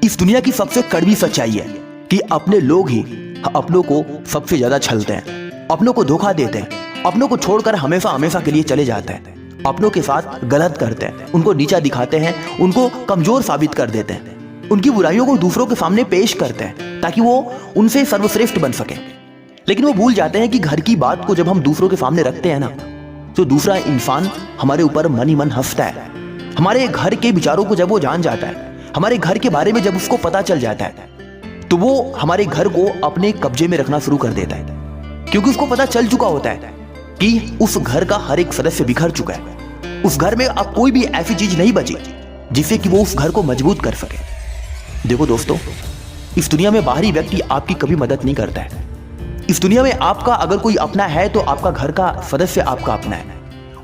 इस दुनिया की सबसे कड़वी सच्चाई है कि अपने लोग ही अपनों को सबसे ज्यादा छलते हैं, अपनों को धोखा देते हैं, अपनों को छोड़कर हमेशा हमेशा के लिए चले जाते हैं, अपनों के साथ गलत करते हैं, उनको नीचा दिखाते हैं, उनको कमजोर साबित कर देते हैं, उनकी बुराइयों को दूसरों के सामने पेश करते हैं ताकि वो उनसे सर्वश्रेष्ठ बन सके। लेकिन वो भूल जाते हैं कि घर की बात को जब हम दूसरों के सामने रखते हैं ना, तो दूसरा इंसान हमारे ऊपर मन ही मन हंसता है। हमारे घर के विचारों को जब वो जान जाता है, हमारे घर के बारे में जब उसको पता चल जाता है, तो वो हमारे घर को अपने कब्जे में रखना शुरू कर देता है, क्योंकि उसको पता चल चुका होता है कि उस घर का हर एक सदस्य बिखर चुका है। उस घर में अब कोई भी ऐसी चीज नहीं बची जिससे कि वो उस घर को मजबूत कर सके। देखो दोस्तों, इस दुनिया में बाहरी व्यक्ति आपकी कभी मदद नहीं करता है। इस दुनिया में आपका अगर कोई अपना है तो आपका घर का सदस्य आपका अपना है।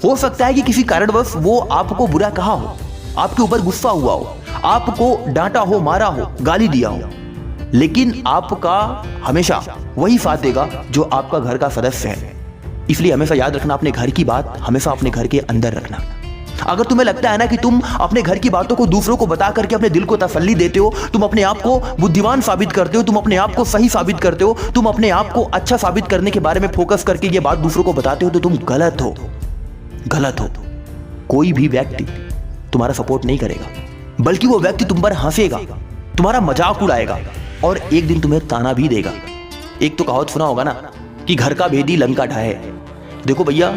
हो सकता है कि किसी कारणवश वो आपको बुरा कहा हो, आपके ऊपर गुस्सा हुआ हो, आपको डांटा हो, मारा हो, गाली दिया हो, लेकिन आपका हमेशा वही साथ देगा जो आपका घर का सदस्य है। इसलिए हमेशा याद रखना, अपने घर की बात हमेशा अपने घर के अंदर रखना। अगर तुम्हें लगता है ना कि तुम अपने घर की बातों को दूसरों को बता करके अपने दिल को तसल्ली देते हो, तुम अपने आप को बुद्धिमान साबित करते हो, तुम अपने आप को सही साबित करते हो, तुम अपने आप को अच्छा साबित करने के बारे में फोकस करके ये बात दूसरों को बताते हो, तो तुम गलत हो, गलत हो। कोई भी व्यक्ति तुम्हारा सपोर्ट नहीं करेगा, बल्कि वो व्यक्ति तुम पर हंसेगा, तुम्हारा मजाक उड़ाएगा और एक दिन तुम्हें ताना भी देगा। एक तो कहावत सुना होगा ना कि घर का भेदी लंका ढाए। देखो भैया,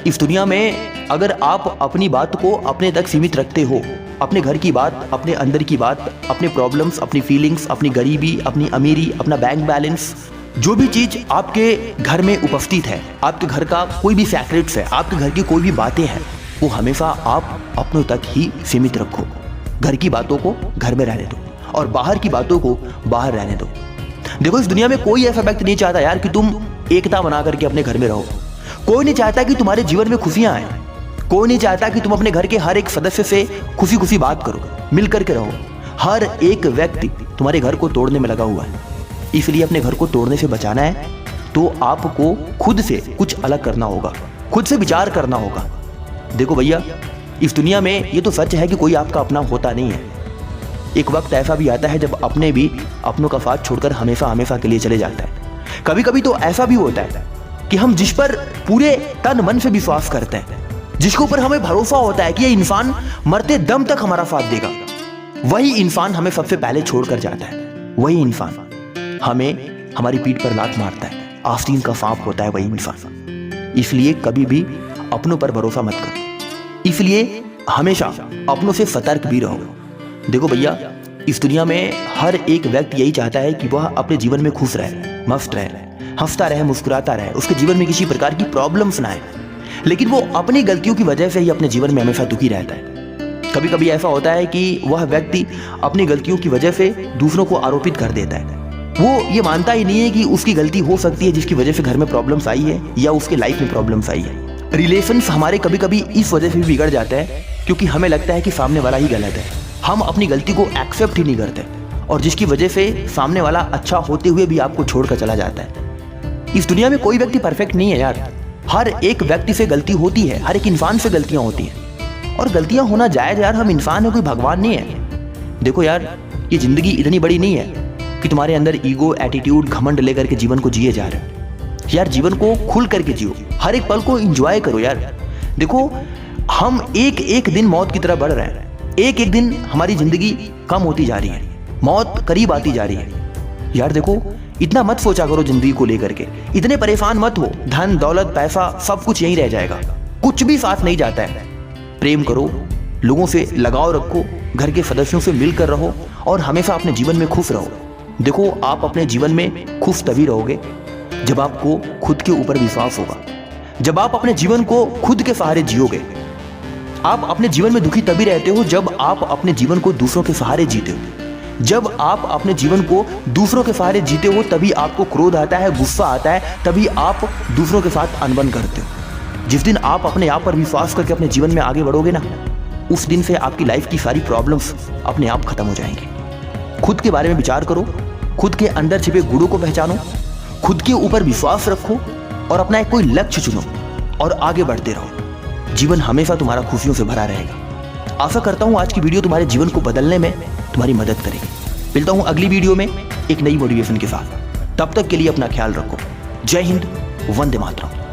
इस दुनिया में अगर आप अपनी बात को अपने तक सीमित रखते हो, अपने घर की बात, अपने अंदर की बात, अपने प्रॉब्लम्स, अपनी फीलिंग्स, अपनी गरीबी, अपनी अमीरी, अपना बैंक बैलेंस, जो भी चीज आपके घर में उपस्थित है, आपके घर का कोई भी सीक्रेट्स है, आपके घर की कोई भी बातें हैं, वो हमेशा आप अपनों तक ही सीमित रखो। घर की बातों को घर में रहने दो और बाहर की बातों को बाहर रहने दो। देखो, इस दुनिया में कोई ऐसा व्यक्ति नहीं चाहता यार कि तुम एकता बना करके अपने घर में रहो। कोई नहीं चाहता कि तुम्हारे जीवन में खुशियां आए। कोई नहीं चाहता कि तुम अपने घर के हर एक सदस्य से खुशी खुशी बात करो, मिल करके रहो। हर एक व्यक्ति तुम्हारे घर को तोड़ने में लगा हुआ है। इसलिए अपने घर को तोड़ने से बचाना है तो आपको खुद से कुछ अलग करना होगा, खुद से विचार करना होगा। देखो भैया, इस दुनिया में ये तो सच है कि कोई आपका अपना होता नहीं है। एक वक्त ऐसा भी आता है जब अपने भी अपनों का साथ छोड़कर हमेशा हमेशा के लिए चले जाता है। कभी कभी तो ऐसा भी होता है कि हम जिस पर पूरे तन मन से विश्वास करते हैं, जिसके ऊपर हमें भरोसा होता है कि ये इंसान मरते दम तक हमारा साथ देगा, वही इंसान हमें सबसे पहले छोड़कर जाता है। वही इंसान हमें हमारी पीठ पर लात मारता है। आस्तीन का सांप होता है वही इंसान। इसलिए कभी भी अपनों पर भरोसा मत करो। इसलिए हमेशा अपनों से सतर्क भी रहो। देखो भैया, इस दुनिया में हर एक व्यक्ति यही चाहता है कि वह अपने जीवन में खुश रहे, मस्त रहे, हंसता रहे, मुस्कुराता रहे, उसके जीवन में किसी प्रकार की प्रॉब्लम्स ना आए। लेकिन वो अपनी गलतियों की वजह से ही अपने जीवन में हमेशा दुखी रहता है। कभी कभी ऐसा होता है कि वह व्यक्ति अपनी गलतियों की वजह से दूसरों को आरोपित कर देता है। वो ये मानता ही नहीं है कि उसकी गलती हो सकती है जिसकी वजह से घर में प्रॉब्लम्स आई है या उसके लाइफ में प्रॉब्लम्स आई है। रिलेशंस हमारे कभी कभी इस वजह से भी बिगड़ जाता है क्योंकि हमें लगता है कि सामने वाला ही गलत है। हम अपनी गलती को एक्सेप्ट ही नहीं करते और जिसकी वजह से सामने वाला अच्छा होते हुए भी आपको छोड़कर चला जाता है। इस दुनिया में कोई व्यक्ति परफेक्ट नहीं है यार। हर एक व्यक्ति से गलती होती है, हर एक इंसान से गलतियां होती हैं और गलतियां होना जायज यार। हम इंसान है, कोई भगवान नहीं है। देखो यार, ये जिंदगी इतनी बड़ी नहीं है कि तुम्हारे अंदर ईगो, एटीट्यूड, घमंड लेकर के जीवन को जिए जा रहे हो। यार जीवन को खुल करके जियो, हर एक पल को एंजॉय करो यार। देखो, हम एक एक दिन मौत की तरफ बढ़ रहे हैं। एक एक दिन हमारी जिंदगी कम होती जा रही है, मौत करीब आती जा रही है। यार देखो, इतना मत सोचा करो जिंदगी को लेकर के, इतने परेशान मत हो। धन दौलत पैसा सब कुछ यहीं रह जाएगा, कुछ भी साथ नहीं जाता है। प्रेम करो, लोगों से लगाव रखो, घर के सदस्यों से मिलकर रहो और हमेशा अपने जीवन में खुश रहो। देखो, आप अपने जीवन में खुश तभी रहोगे जब आपको खुद के ऊपर विश्वास होगा, जब आप अपने जीवन को खुद के सहारे जियोगे। आप अपने जीवन में दुखी तभी रहते हो जब आप अपने जीवन को दूसरों के सहारे जीते हो। जब आप अपने जीवन को दूसरों के सहारे जीते हो तभी आपको क्रोध आता है, गुस्सा आता है, तभी आप दूसरों के साथ अनबन करते हो। जिस दिन आप अपने आप पर विश्वास करके अपने जीवन में आगे बढ़ोगे ना, उस दिन से आपकी लाइफ की सारी प्रॉब्लम्स अपने आप खत्म हो जाएंगी। खुद के बारे में विचार करो, खुद के अंदर छिपे गुणों को पहचानो, खुद के ऊपर विश्वास रखो और अपना एक कोई लक्ष्य चुनो और आगे बढ़ते रहो। जीवन हमेशा तुम्हारा खुशियों से भरा रहेगा। आशा करता हूं आज की वीडियो तुम्हारे जीवन को बदलने में तुम्हारी मदद करेगी। मिलता हूं अगली वीडियो में एक नई मोटिवेशन के साथ। तब तक के लिए अपना ख्याल रखो। जय हिंद, वंदे मातरम।